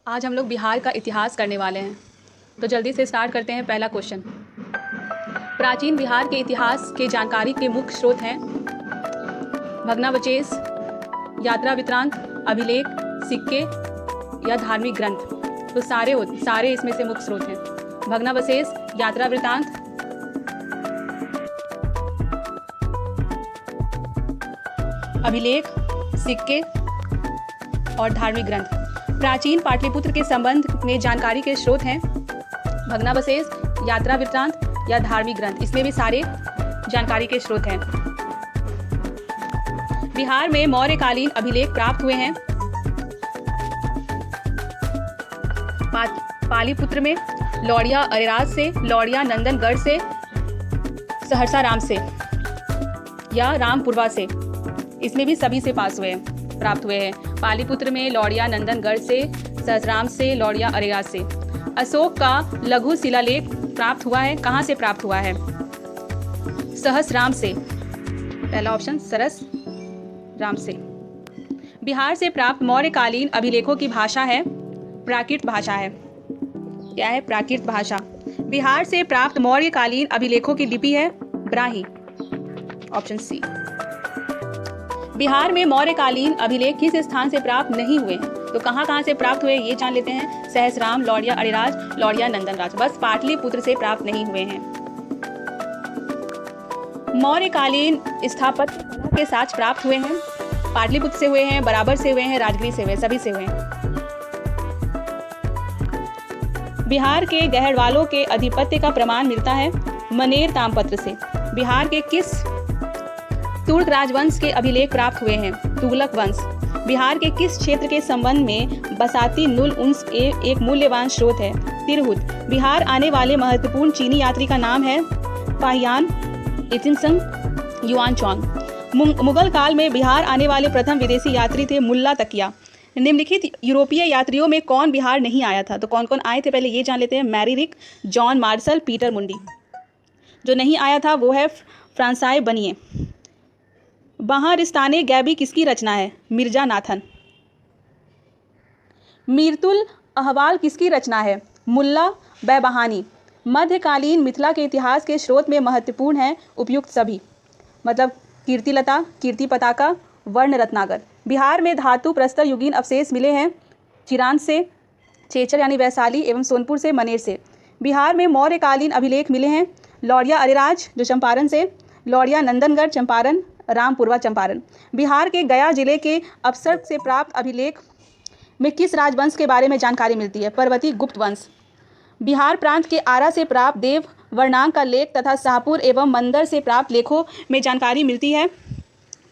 आज हम लोग बिहार का इतिहास करने वाले हैं। तो जल्दी से स्टार्ट करते हैं। पहला क्वेश्चन, प्राचीन बिहार के इतिहास के जानकारी के मुख्य स्रोत हैं भग्नावशेष, यात्रा वृत्तांत, अभिलेख, सिक्के या धार्मिक ग्रंथ। तो सारे इसमें से मुख्य स्रोत हैं भग्नावशेष, यात्रा वृत्तांत, अभिलेख, सिक्के और धार्मिक ग्रंथ। प्राचीन पाटलिपुत्र के संबंध में जानकारी के स्रोत हैं भग्नावशेष, यात्रा वृत्तांत या धार्मिक ग्रंथ। इसमें भी सारे जानकारी के स्रोत हैं। बिहार में मौर्यकालीन अभिलेख प्राप्त हुए हैं पाटलिपुत्र में लौड़िया अरेराज से, लौड़िया नंदनगढ़ से, सहरसा राम से या रामपुरवा से। इसमें भी सभी से प्राप्त हुए हैं। पाटलिपुत्र में लौड़िया नंदनगढ़ से, सहसराम से, लौड़िया अरेराज से। अशोक का लघु शिलालेख प्राप्त हुआ है। कहाँ से प्राप्त हुआ है? सहसराम से। पहला ऑप्शन सरस राम से। बिहार से प्राप्त मौर्यकालीन अभिलेखों की भाषा है प्राकृत भाषा है। क्या है? प्राकृत भाषा। बिहार से प्राप्त मौर्यकालीन अभिलेखों की लिपि है ब्राह्मी। Option C. बिहार में मौर्यकालीन अभिलेख किस स्थान से प्राप्त नहीं हुए हैं? तो कहाँ से प्राप्त हुए ये जान लेते हैं। सहसराम, लौड़िया अरेराज, लौड़िया नंदनराज। बस पाटलिपुत्र से प्राप्त नहीं हुए हैं। मौर्यकालीन स्थापत्य कला के साक्ष्य प्राप्त हुए हैं। पाटलिपुत्र से हुए हैं, बराबर से हुए हैं, राजगीर से हुए, सभी से हुए हैं। बिहार के गहरवालों के अधिपत्य का प्रमाण मिलता है मनेर ताम्रपत्र से। बिहार के किस तुर्क राजवंश के अभिलेख प्राप्त हुए हैं? तुगलक वंश। बिहार के किस क्षेत्र के संबंध में बसाती नुल उन्स एक मूल्यवान स्रोत है? तिरहुत। बिहार आने वाले महत्वपूर्ण चीनी यात्री का नाम है फाहियान इथिनसंग युआनचांग। मुगल काल में बिहार आने वाले प्रथम विदेशी यात्री थे मुल्ला तकिया। निम्नलिखित यूरोपीय यात्रियों में कौन बिहार नहीं आया था? तो कौन कौन आए थे पहले ये जान लेते हैं। मैरीरिक, जॉन मार्शल, पीटर मुंडी। जो नहीं आया था वो है फ्रांसाई बनिए। बहारिस्ताने गैबी किसकी रचना है? मिर्जा नाथन। मीरतुल अहवाल किसकी रचना है? मुल्ला बैबहानी। मध्यकालीन मिथिला के इतिहास के स्रोत में महत्वपूर्ण है उपयुक्त सभी, मतलब कीर्तिलता, कीर्ति पताका, वर्ण रत्नाकर। बिहार में धातु प्रस्तर युगीन अवशेष मिले हैं चिरान से, चेचर यानी वैशाली एवं सोनपुर से, मनेर से। बिहार में मौर्यकालीन अभिलेख मिले हैं लौड़िया अरेराज जो चंपारण से, लौड़िया नंदनगढ़ चंपारण, रामपुरवा चंपारण। बिहार के गया जिले के अवसर से प्राप्त अभिलेख में किस राजवंश के बारे में जानकारी मिलती है? पर्वती गुप्त वंश। बिहार प्रांत के आरा से प्राप्त देव वर्णांक का लेख तथा शाहपुर एवं मंदर से प्राप्त लेखों में जानकारी मिलती है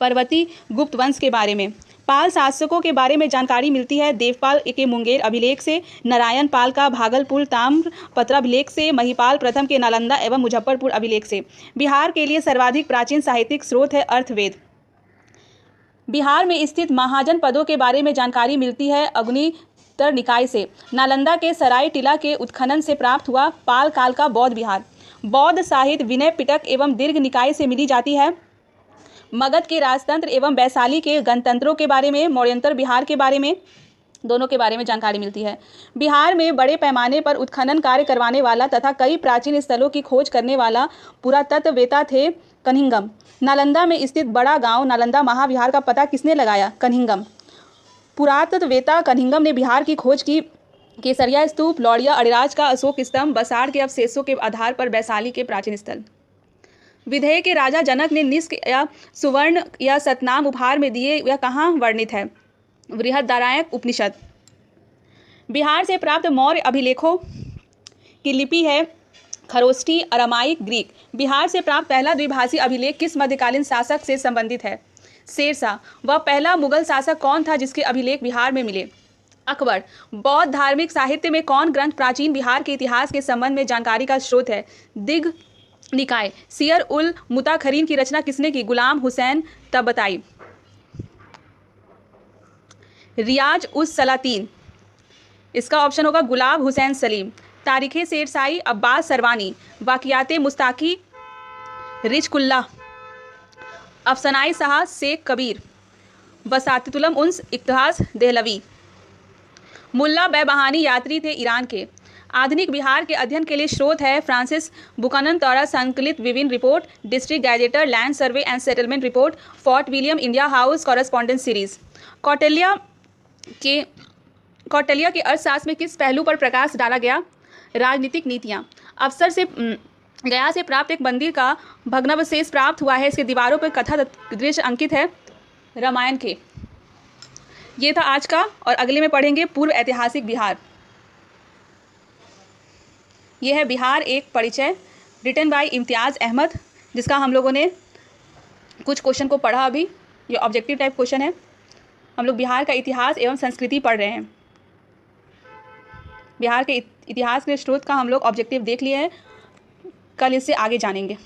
पर्वती गुप्त वंश के बारे में। पाल शासकों के बारे में जानकारी मिलती है देवपाल के मुंगेर अभिलेख से, नारायण पाल का भागलपुर ताम्रपत्र अभिलेख से, महिपाल प्रथम के नालंदा एवं मुजफ्फरपुर अभिलेख से। बिहार के लिए सर्वाधिक प्राचीन साहित्यिक स्रोत है अर्थवेद। बिहार में स्थित महाजन पदों के बारे में जानकारी मिलती है अग्नितर निकाय से। नालंदा के सराय टीला के उत्खनन से प्राप्त हुआ पाल काल का बौद्ध विहार। बौद्ध साहित्य विनय पिटक एवं दीर्घ निकाय से मिली जाती है। मगध के राजतंत्र एवं वैशाली के गणतंत्रों के बारे में, मौर्यंतर बिहार के बारे में, दोनों के बारे में जानकारी मिलती है। बिहार में बड़े पैमाने पर उत्खनन कार्य करवाने वाला तथा कई प्राचीन स्थलों की खोज करने वाला पुरातत्ववेता थे कनिंघम। नालंदा में स्थित बड़ा गांव नालंदा महाविहार का पता किसने लगाया? कनिंघम। पुरातत्ववेता कनिंघम ने बिहार की खोज की। केसरिया स्तूप, लौड़िया अरेराज का अशोक स्तंभ, बसाड़ के अवशेषों के आधार पर वैशाली के प्राचीन स्थल। विदेह के राजा जनक ने निष्क या सुवर्ण या सतनाम उपहार में दिए, यह कहाँ वर्णित है? बृहदारण्यक उपनिषद। बिहार से प्राप्त मौर्य अभिलेखों की लिपि है खरोष्ठी, अरामाइक, ग्रीक। बिहार से प्राप्त पहला द्विभाषी अभिलेख किस मध्यकालीन शासक से संबंधित है? शेरशाह। वह पहला मुगल शासक कौन था जिसके अभिलेख बिहार में मिले? अकबर। बौद्ध धार्मिक साहित्य में कौन ग्रंथ प्राचीन बिहार के इतिहास के संबंध में जानकारी का स्रोत है? दिग् निकाय। सियर उल मुताखरीन की रचना किसने की? गुलाम हुसैन तबताई। रियाज उस सलातीन, इसका ऑप्शन होगा गुलाब हुसैन सलीम। तारीखे शेरशाही अब्बास सरवानी। वाकियाते मुस्ताकी रिजकुल्ला। अफसनाई शाह शेख कबीर। वसातितुलम उन्स इक्तहास देहलवी। मुल्ला बैबहानी यात्री थे ईरान के। आधुनिक बिहार के अध्ययन के लिए स्रोत है फ्रांसिस बुकानन द्वारा संकलित विभिन्न report, district gazetteer, land survey and settlement report, Fort William India House correspondence series. Kautilya के अर्थशास्त्र में किस पहलू पर प्रकाश डाला गया? राजनीतिक नीतियाँ। अफसर से गया से प्राप्त एक मंदिर का भग्नावशेष प्राप्त हुआ है। इसके दीवारों पर कथा दृश्य अंकित है रामायण के। ये था आज का, और अगले में पढ़ेंगे पूर्व ऐतिहासिक बिहार। यह है बिहार एक परिचय, रिटन बाय इम्तियाज़ अहमद, जिसका हम लोगों ने कुछ क्वेश्चन को पढ़ा अभी। ये ऑब्जेक्टिव टाइप क्वेश्चन है। हम लोग बिहार का इतिहास एवं संस्कृति पढ़ रहे हैं। बिहार के इतिहास के स्रोत का हम लोग ऑब्जेक्टिव देख लिए हैं, कल इससे आगे जानेंगे।